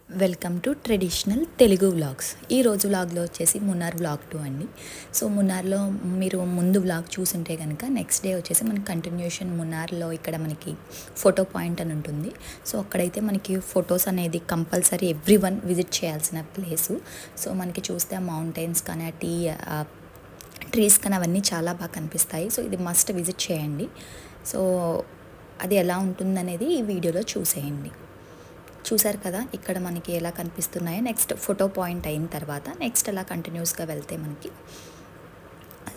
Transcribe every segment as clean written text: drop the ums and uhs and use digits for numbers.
Welcome to traditional Telugu vlogs. ఈరోజు వ్లాగ్లో వచ్చేసి మున్నార్ వ్లాగ్ 2 అండి. సో మున్నార్లో మీరు ముందు వ్లాగ్ చూసింటే కనుక నెక్స్ట్ డే వచ్చేసి మనకి కంటిన్యూషన్ మున్నార్లో ఇక్కడ మనకి ఫోటో పాయింట్ అని ఉంటుంది. సో అక్కడైతే మనకి ఫొటోస్ అనేది కంపల్సరీ ఎవ్రీవన్ విజిట్ చేయాల్సిన ప్లేసు. సో మనకి చూస్తే మౌంటైన్స్ కానీ ట్రీస్ కానీ అవన్నీ చాలా బాగా కనిపిస్తాయి. సో ఇది మస్ట్ విజిట్ చేయండి. సో అది ఎలా ఉంటుందనేది ఈ వీడియోలో చూసేయండి. చూసారు కదా ఇక్కడ మనకి ఎలా కనిపిస్తున్నాయో. నెక్స్ట్ ఫోటో పాయింట్ అయిన తర్వాత నెక్స్ట్ అలా కంటిన్యూస్గా వెళ్తే మనకి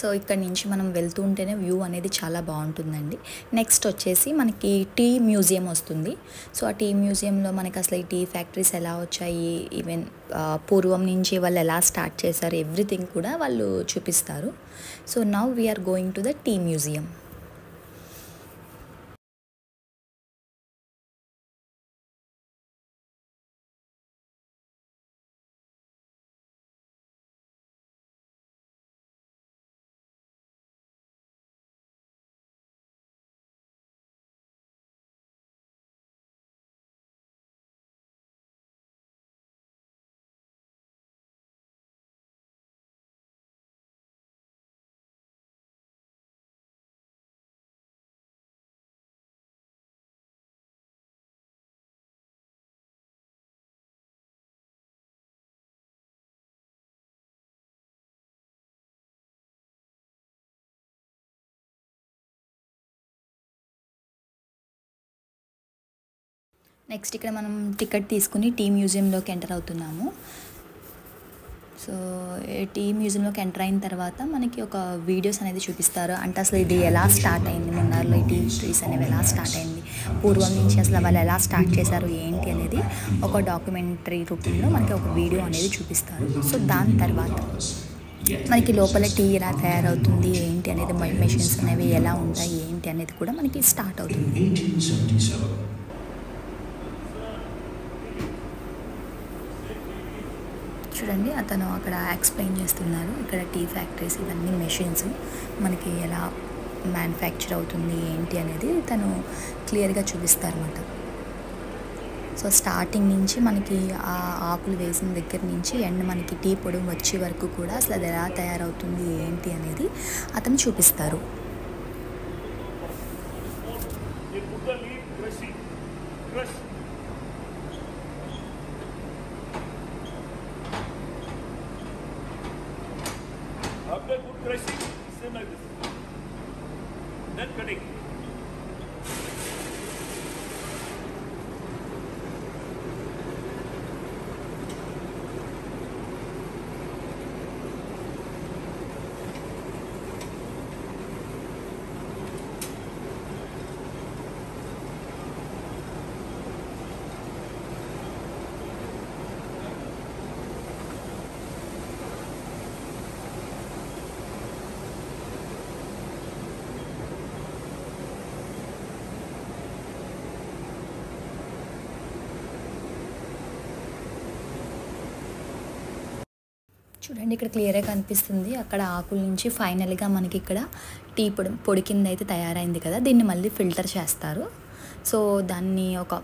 సో ఇక్కడ నుంచి మనం వెళ్తూ ఉంటేనే వ్యూ అనేది చాలా బాగుంటుందండి. నెక్స్ట్ వచ్చేసి మనకి టీ మ్యూజియం వస్తుంది. సో ఆ టీ మ్యూజియంలో మనకి అసలు ఈ టీ ఫ్యాక్టరీస్ ఎలా వచ్చాయి, ఈవెన్ పూర్వం నుంచి వాళ్ళు ఎలా స్టార్ట్ చేశారు, ఎవ్రీథింగ్ కూడా వాళ్ళు చూపిస్తారు. So now we're going to the tea museum. Next ఇక్కడ మనం టికెట్ తీసుకుని టీ మ్యూజియంలోకి ఎంటర్ అవుతున్నాము. సో టీ మ్యూజియంలోకి ఎంటర్ అయిన తర్వాత మనకి ఒక వీడియోస్ అనేది చూపిస్తారు. అంటే అసలు ఇది ఎలా స్టార్ట్ అయింది, మున్నార్లో ఈ టీ ట్రీస్ అనేవి ఎలా స్టార్ట్ అయింది, పూర్వం నుంచి అసలు వాళ్ళు ఎలా స్టార్ట్ చేశారు ఏంటి అనేది ఒక డాక్యుమెంటరీ రూపంలో మనకి ఒక వీడియో అనేది చూపిస్తారు. సో దాని తర్వాత మనకి లోపల టీ ఎలా తయారవుతుంది ఏంటి అనేది, మెషిన్స్ అనేవి ఎలా ఉంటాయి ఏంటి అనేది కూడా మనకి స్టార్ట్ అవుతుంది. చూడండి అతను అక్కడ ఎక్స్ప్లెయిన్ చేస్తున్నారు. ఇక్కడ టీ ఫ్యాక్టరీస్ ఇవన్నీ మెషిన్స్ మనకి ఎలా మ్యానుఫ్యాక్చర్ అవుతుంది ఏంటి అనేది తను క్లియర్గా చూపిస్తారన్నమాట. సో స్టార్టింగ్ నుంచి మనకి ఆ ఆకులు వేసిన దగ్గర నుంచి ఎండ్ మనకి టీ పొడి వచ్చే వరకు కూడా అసలు అది ఎలా తయారవుతుంది ఏంటి అనేది అతను చూపిస్తారు. After good crushing, same like this. Then cutting. చూడండి ఇక్కడ క్లియర్గా కనిపిస్తుంది. అక్కడ ఆకుల నుంచి ఫైనల్గా మనకి ఇక్కడ టీ పొడి కింద అయితే తయారైంది కదా, దీన్ని మళ్ళీ ఫిల్టర్ చేస్తారు. సో దాన్ని ఒక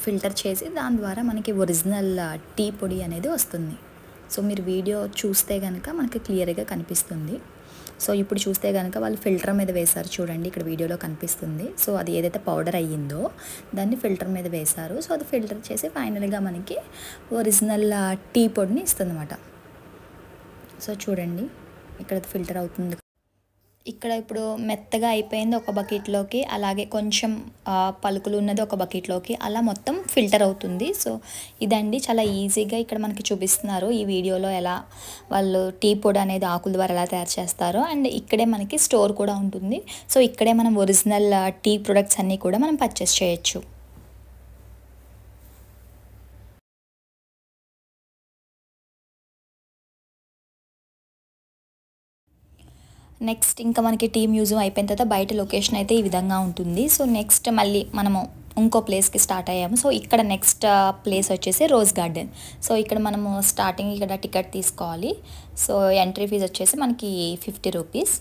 ఫిల్టర్ చేసి దాని ద్వారా మనకి ఒరిజినల్ టీ పొడి అనేది వస్తుంది. సో మీరు వీడియో చూస్తే కనుక మనకి క్లియర్గా కనిపిస్తుంది. సో ఇప్పుడు చూస్తే కనుక వాళ్ళు ఫిల్టర్ మీద వేశారు. చూడండి ఇక్కడ వీడియోలో కనిపిస్తుంది. సో అది ఏదైతే పౌడర్ అయ్యిందో దాన్ని ఫిల్టర్ మీద వేశారు. సో అది ఫిల్టర్ చేసి ఫైనల్గా మనకి ఒరిజినల్ టీ పొడిని ఇస్తుంది అన్నమాట. సో చూడండి ఇక్కడ ఫిల్టర్ అవుతుంది. ఇక్కడ ఇప్పుడు మెత్తగా అయిపోయింది ఒక బకెట్లోకి, అలాగే కొంచెం పలుకులు ఉన్నది ఒక బకెట్లోకి, అలా మొత్తం ఫిల్టర్ అవుతుంది. సో ఇదండి చాలా ఈజీగా ఇక్కడ మనకి చూపిస్తున్నారు ఈ వీడియోలో ఎలా వాళ్ళు టీ పొడి అనేది ఆకుల ద్వారా ఎలా తయారు చేస్తారో. అండ్ ఇక్కడే మనకి స్టోర్ కూడా ఉంటుంది. సో ఇక్కడే మనం ఒరిజినల్ టీ ప్రొడక్ట్స్ అన్నీ కూడా మనం పర్చేస్ చేయొచ్చు. నెక్స్ట్ ఇంకా మనకి టీ మ్యూజియం అయిపోయిన తర్వాత బయట లొకేషన్ అయితే ఈ విధంగా ఉంటుంది. సో నెక్స్ట్ మళ్ళీ మనము ఇంకో ప్లేస్కి స్టార్ట్ అయ్యాము. సో ఇక్కడ నెక్స్ట్ ప్లేస్ వచ్చేసి రోజ్ గార్డెన్. సో ఇక్కడ మనము స్టార్టింగ్ ఇక్కడ టికెట్ తీసుకోవాలి. సో ఎంట్రీ ఫీజు వచ్చేసి మనకి 50 రూపీస్.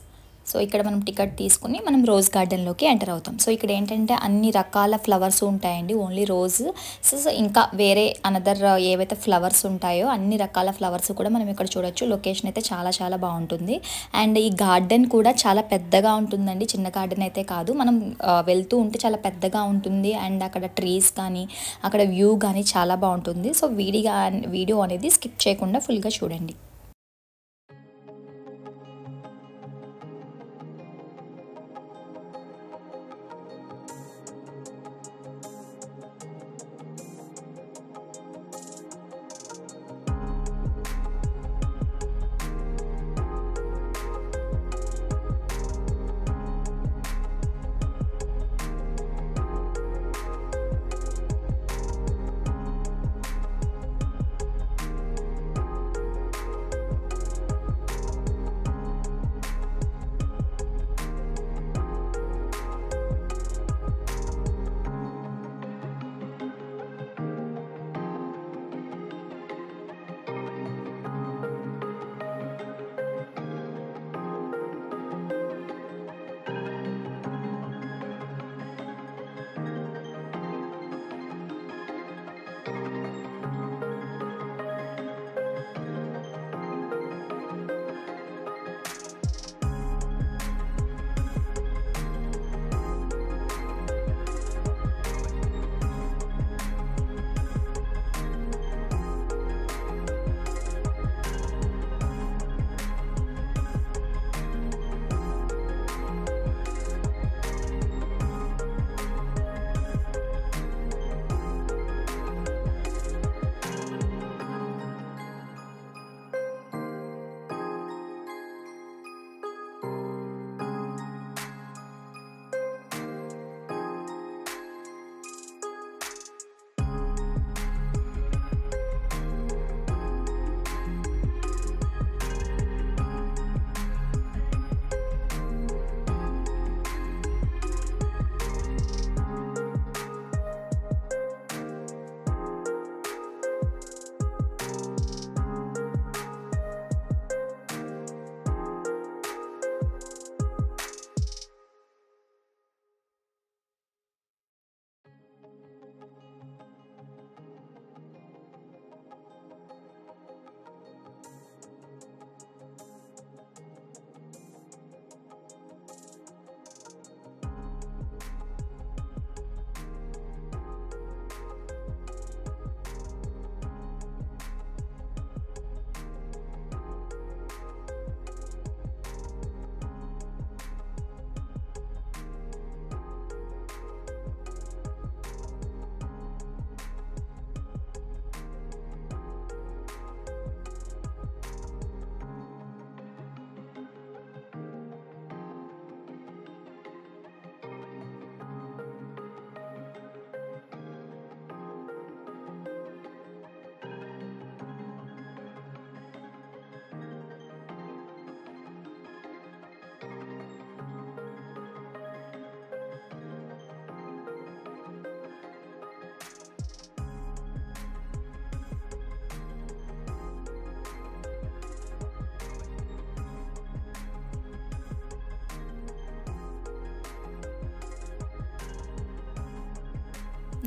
సో ఇక్కడ మనం టికెట్ తీసుకుని మనం రోజ్ గార్డెన్లోకి ఎంటర్ అవుతాం. సో ఇక్కడ ఏంటంటే అన్ని రకాల ఫ్లవర్స్ ఉంటాయండి, ఓన్లీ రోజ్. సో ఇంకా వేరే అనదర్ ఏవైతే ఫ్లవర్స్ ఉంటాయో అన్ని రకాల ఫ్లవర్స్ కూడా మనం ఇక్కడ చూడొచ్చు. లొకేషన్ అయితే చాలా చాలా బాగుంటుంది. అండ్ ఈ గార్డెన్ కూడా చాలా పెద్దగా ఉంటుందండి, చిన్న గార్డెన్ అయితే కాదు. మనం వెళ్తూ ఉంటే చాలా పెద్దగా ఉంటుంది. అండ్ అక్కడ ట్రీస్ కానీ అక్కడ వ్యూ కానీ చాలా బాగుంటుంది. సో వీడియో అనేది స్కిప్ చేయకుండా ఫుల్గా చూడండి.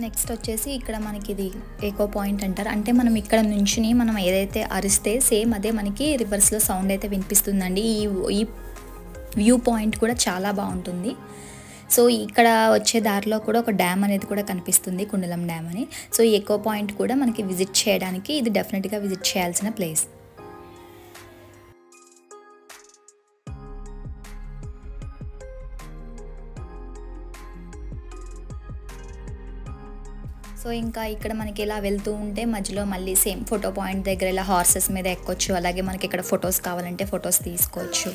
నెక్స్ట్ వచ్చేసి ఇక్కడ మనకి ఇది ఎకో పాయింట్ అంటారు. అంటే మనం ఇక్కడ నుంచుని మనం ఏదైతే అరిస్తే సేమ్ అదే మనకి రివర్స్లో సౌండ్ అయితే వినిపిస్తుందండి. ఈ వ్యూ పాయింట్ కూడా చాలా బాగుంటుంది. సో ఇక్కడ వచ్చే దారిలో కూడా ఒక డ్యామ్ అనేది కూడా కనిపిస్తుంది, కుండలం డ్యామ్ అని. సో ఈ ఎకో పాయింట్ కూడా మనకి విజిట్ చేయడానికి ఇది డెఫినెట్గా విజిట్ చేయాల్సిన ప్లేస్. సో ఇంకా ఇక్కడ మనకి ఇలా వెళ్తూ ఉంటే మధ్యలో మళ్ళీ సేమ్ ఫోటో పాయింట్ దగ్గర ఇలా హార్సెస్ మీద ఎక్కొచ్చు. అలాగే మనకి ఇక్కడ ఫొటోస్ కావాలంటే ఫొటోస్ తీసుకోవచ్చు.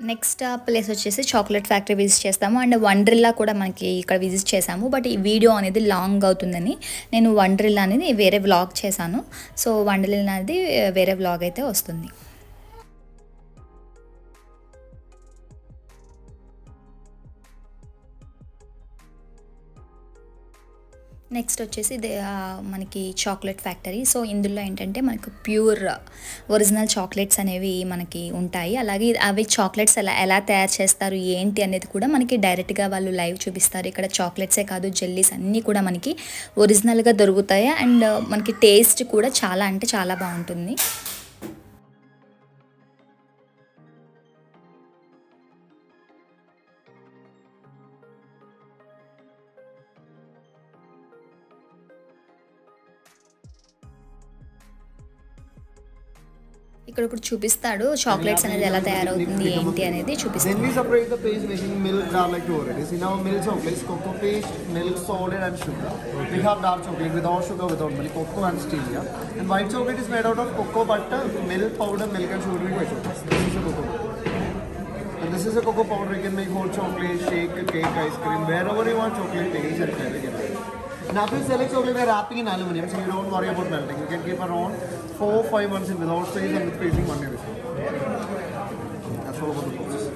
నెక్స్ట్ ప్లేస్ వచ్చేసి చాక్లెట్ ఫ్యాక్టరీ విజిట్ చేస్తాము అండ్ వండర్లా కూడా మనకి ఇక్కడ విజిట్ చేసాము. బట్ ఈ వీడియో అనేది లాంగ్ అవుతుందని నేను వండర్లా అనేది వేరే వ్లాగ్ చేశాను. సో వండర్లా అనేది వేరే వ్లాగ్ అయితే వస్తుంది. నెక్స్ట్ వచ్చేసి ఇది మనకి చాక్లెట్ ఫ్యాక్టరీ. సో ఇందులో ఏంటంటే మనకు ప్యూర్ ఒరిజినల్ చాక్లెట్స్ అనేవి మనకి ఉంటాయి. అలాగే అవి చాక్లెట్స్ ఎలా తయారు చేస్తారు ఏంటి అనేది కూడా మనకి డైరెక్ట్గా వాళ్ళు లైవ్ చూపిస్తారు. ఇక్కడ చాక్లెట్సే కాదు జెల్లీస్ అన్నీ కూడా మనకి ఒరిజినల్గా దొరుకుతాయి అండ్ మనకి టేస్ట్ కూడా చాలా అంటే చాలా బాగుంటుంది. ఇక్కడ ఒకటి చూపిస్తాడు చాక్లెట్స్ అనేది ఎలా తయారవుతుంది ఏంటి అనేది చూపిస్తాడు. Then we separate the paste making milk, garlic to varieties. In our milk chocolates, cocoa paste, milk, solid and sugar. We have dark chocolate without sugar, without milk, cocoa and stevia. And white chocolate is made out of cocoa butter, milk powder, milk and sugar with white chocolate. This is a cocoa. And this is a cocoa powder. You can make hot chocolate, shake, cake, ice cream, wherever you want chocolate taste and flavor. And after you select chocolate, we are wrapping in aluminum, so you don't worry about melting. You can keep around 4-5 months in without freeze and with freezing 1 year before. That's all about the process.